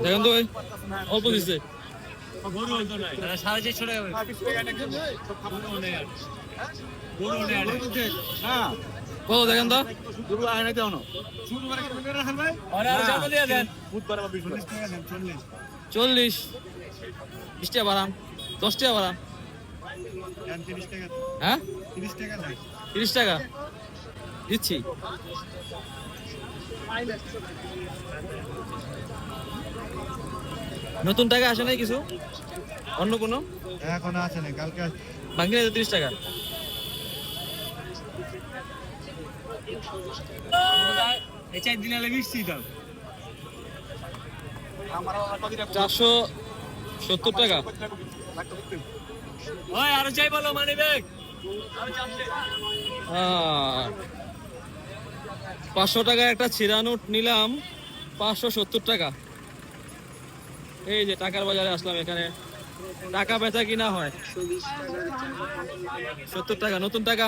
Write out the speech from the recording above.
দেখেন তো ভাই, অল্প দিচ্ছে। কত দেখেন তো? 40, 20 টাকা বাড়ান, 10 টাকা বাড়ান। হ্যাঁ, 30 টাকা দিচ্ছি। নতুন টাকা আসে নাই কিছু? অন্য কোনো এখন আছে না, কালকে বাকি 30 টাকা। দিন আগে মিষ্টি দাও। 470 টাকা। আরো চাই বলো মানে ব্যাগ 500 টাকা একটা ছিঁড়া নোট নিলাম, 570 টাকা। এই যে টাকার বাজারে আসলাম, এখানে টাকা বেচা কিনা হয়। 70 টাকা নতুন টাকা।